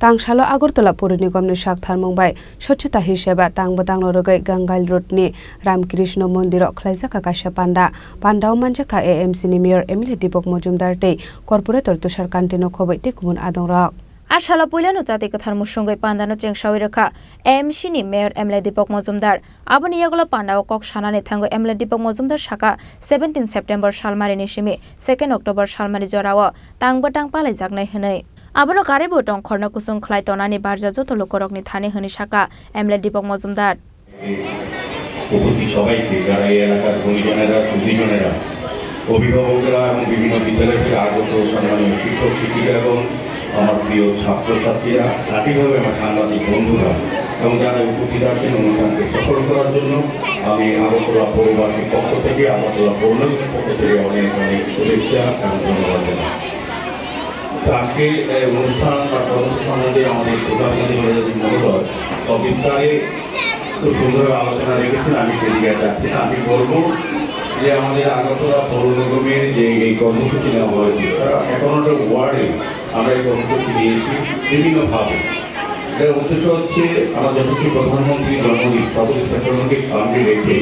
Tangshalo Agartala Puri Nigomni Shakthar Mumbai Swachhata Hiseba Tangbadanglo Rogai Gangail Roadni Ramkrishna Mondiro Khlaijaka Kasha Panda Pandao Manjaka AMC ni Mayor Emily Dipok Mojumdar tei Corporator Tushar Kantino Khobai Tekumun Adongrok Ashala Puilano Jati Kathar Mushungai Pandano Chengshawi Rakha AMC ni Mayor Emily Dipok Mojumdar Aboni Yagola Pandao Kok Shanani Thango Emily Dipok Mojumdar Shaka 17 September Shalmari Nishimi 2 October Shalmari Jorawa Tangbatang Palai Jagnai Hanai Abono Karibu Tong Khorna Kusung Khlai Tonani Barja Joto Lokorokni Thani Hani Shaka Emily Dipok Mojumdar উপস্থিত সবাইকে যারা এই এলাকার গুণীজনেরা সুদীজনেরা অভিভাবকরা এবং বিভিন্ন বিদ্যালয় থেকে আগত সম্মানীয় শিক্ষক শিক্ষিকা এবং আমার প্রিয় ছাত্রছাত্রীরা একইভাবে আমার সাংবাদিক বন্ধুরা এবং যারা উপস্থিত আছেন অনুষ্ঠানকে সফল করার জন্য আমি আগরতলা পৌরবাসীর পক্ষ থেকে আগরতলা পৌরনিগমের পক্ষ থেকে অনেক অনেক শুভেচ্ছা এবং ধন্যবাদ জানাই। আজকে অনুষ্ঠান বা কর্মসূচি সম্বন্ধে আমাদের প্রধানমন্ত্রী মহোদয় সবিস্তারে খুব সুন্দর আলোচনা রেখেছেন। আমি সেদিকে যাচ্ছি না, আমি বলবো যে আমাদের আগরতলা পৌর নিগমের যে এই কর্মসূচি নেওয়া হয়েছে তারা 11টা ওয়ার্ডে আমরা এই কর্মসূচি নিয়েছি বিভিন্নভাবে। এর উদ্দেশ্য হচ্ছে আমার যশস্বী প্রধানমন্ত্রীর জন্মদিন সকল সেক্টরকে সামনে রেখে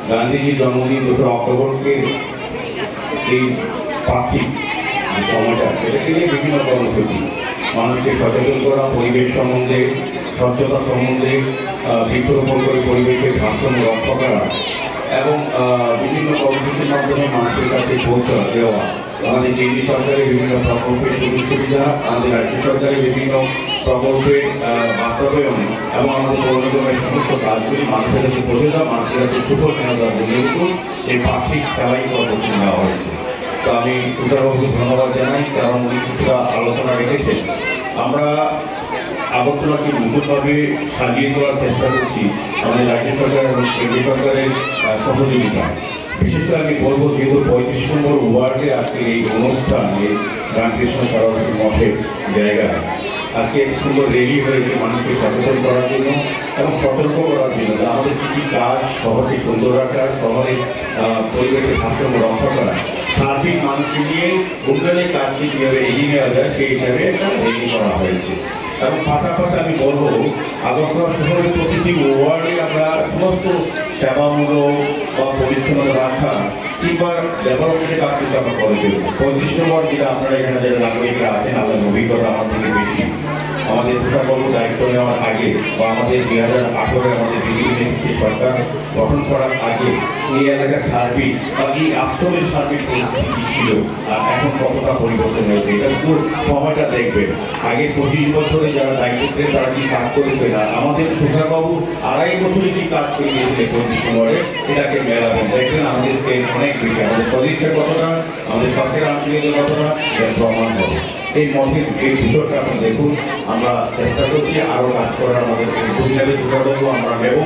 গান্ধীজির জন্মদিন 2 অক্টোবরকে এই পার্থিব সময়টা সেটাকে নিয়ে বিভিন্ন কর্মসূচি মানুষকে সচেতন করা, পরিবেশ সম্বন্ধে স্বচ্ছতা সম্বন্ধে, বৃক্ষরোপণ করে পরিবেশের ভারসাম্য রক্ষা করা এবং বিভিন্ন কর্মসূচির মাধ্যমে মানুষের কাছে পৌঁছে দেওয়া। আমাদের কেন্দ্রীয় সরকারের বিভিন্ন প্রকল্পের সুযোগ সুবিধা, আমাদের রাজ্য সরকারের বিভিন্ন প্রকল্পের বাস্তবায়ন এবং আমাদের পৌর নিগমের সমস্ত কাজগুলি মানুষের কাছে পৌঁছে দেওয়া, মানুষের কাছে সুফল নেওয়া দেওয়ার জন্য এই পার্থিব সেবাই কর্মসূচি নেওয়া হয়েছে। তো আমি তুষারবাবুকে ধন্যবাদ জানাই, কারণ উনি কিছুটা আলোচনা রেখেছেন। আমরা আগরতলাকে নতুনভাবে সাজিয়ে তোলার চেষ্টা করছি আমাদের রাজ্য সরকার এবং কেন্দ্রীয় সরকারের সহযোগিতা। বিশেষ করে আমি বলবো যেহেতু 35 নম্বর ওয়ার্ডে আজকে এই অনুষ্ঠানে রামকৃষ্ণ সরস্বতী মঠের জায়গায় আজকে সুন্দর রেলি হয়েছে মানুষকে সচেতন করার জন্য এবং সতর্ক করার জন্য আমাদের কী কাজ শহরকে সুন্দর রাখা, শহরের পরিবেশের ভারসাম্য রক্ষা করা, সার্বিক মানুষকে নিয়ে উন্নয়নের কাজকে কীভাবে এগিয়ে নেওয়া যায় সেই হিসাবে রেলি করা হয়েছে। এবং পাশাপাশি আমি বলবো আগরতলা শহরের প্রতিটি ওয়ার্ডে আমরা সমস্ত সেবামূলক বা পরিচ্ছন্নতা রাখা কিংবা ডেভেলপমেন্টের কাজ কিন্তু আমরা করে দেবো। 35 নম্বর যেটা আপনারা এখানে যারা নাগরিকরা আছেন আপনার অভিজ্ঞতা আমার থেকে বেশি। আমাদের তুষারবাবু দায়িত্ব নেওয়ার আগে বা আমাদের 2018 আমাদের বিজেপি সরকার গঠন করার আগে এই এলাকার সার্বিক বা এই আশ্রমের সার্বিক পরিস্থিতি ছিল আর এখন কতটা পরিবর্তন হয়েছে এটা পুরো সময়টা দেখবেন। আগে 25 বছরে যারা দায়িত্বে তারা কি কাজ করেছে না, আমাদের তুষারবাবু 2.5 বছরে কি কাজ করে দিয়েছে 35 নম্বরে এটাকে মেলাবেন, দেখবেন আমাদের অনেক বেশি আমাদের সদিচ্ছা কতটা, আমাদের সরকারের আন্তরিকতা কতটা এর প্রমাণ হবে। এই মঠের এই বিষয়টা আপনি দেখুন, আমরা চেষ্টা করছি আরো কাজ করার আমাদের সুবিধাবু আমরা নেব।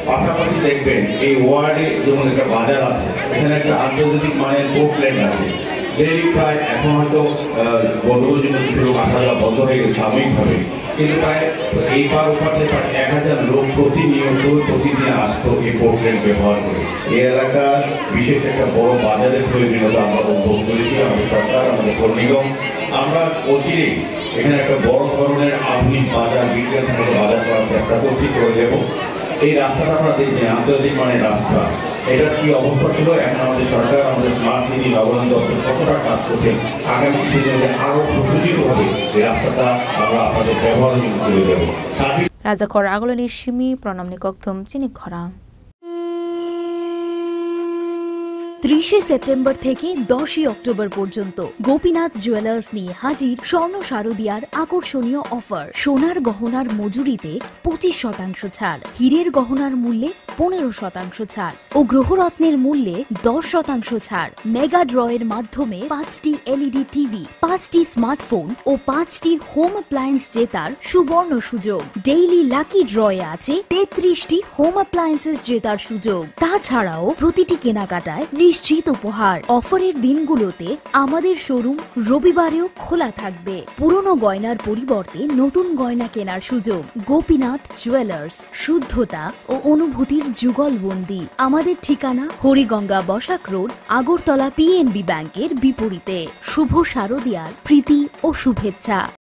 পাশাপাশি দেখবেন এই ওয়ার্ডে যেমন একটা বাজার আছে, এখানে একটা আন্তর্জাতিক মানের পোর্টল্যান্ড আছে, ডেইলি প্রায় এখন হয়তো গন্ডগোলের জন্য কিছু লোক আসা যাওয়া বন্ধ হয়ে গেছে সাময়িকভাবে, কিন্তু প্রায় এই পার ওপারে প্রায় 1000 লোক প্রতিনিয়ত প্রতিদিন আসতো এই পোর্টল্যান্ড ব্যবহার করে। এই এলাকার বিশেষ একটা বড় বাজারের প্রয়োজনীয়তা আমরা অনুভব করেছি। আমাদের সরকার, আমাদের পৌর নিগম আমরা অচিরেই এখানে একটা বড় ধরনের আধুনিক বাজার, বিজ্ঞানসম্মত বাজার করার চেষ্টা করছি, করে দেব। এই রাস্তাটা আমরা দেখছি আন্তর্জাতিক মানের রাস্তা, এটার কি অবস্থা ছিল, এখন আমাদের সরকার আমাদের স্মার্ট সিটি নগরায়ণ দপ্তর কতটা কাজ করছে, আগামী কিছুদিনে আরো সুসজ্জিতভাবে এই রাস্তাটা আমরা আপনাদের ব্যবহারের জন্য তুলে দেবো। রাজাখর আগলনি সিমি প্রণাম নিকথম চিনি খরা 30 সেপ্টেম্বর থেকে 10 অক্টোবর পর্যন্ত গোপীনাথ জুয়েলার্স নিয়ে হাজির স্বর্ণ শারদিয়ার আকর্ষণীয় অফার। সোনার গহনার মজুরিতে 25% ছাড়, হীরের গহনার মূল্যে 15% ছাড় ও গ্রহরত্নের মূল্যে 10% ছাড়। মেগা ড্রয়ের মাধ্যমে 5টি এলইডি টিভি, 5টি স্মার্টফোন ও 5টি হোম অ্যাপ্লায়েন্স জেতার সুবর্ণ সুযোগ। ডেইলি লাকি ড্রয়ে আছে 33টি হোম অ্যাপ্লায়েন্সেস জেতার সুযোগ। তাছাড়াও প্রতিটি কেনাকাটায় নিশ্চিত উপহার। অফারের দিনগুলোতে আমাদের শোরুম রবিবারেও খোলা থাকবে। পুরনো গয়নার পরিবর্তে নতুন গয়না কেনার সুযোগ। গোপীনাথ জুয়েলার্স, শুদ্ধতা ও অনুভূতির যুগলবন্দি। আমাদের ঠিকানা হরিগঙ্গা বসাক রোড, আগরতলা পিএনবি ব্যাংকের বিপরীতে। শুভ শারদিয়ার প্রীতি ও শুভেচ্ছা।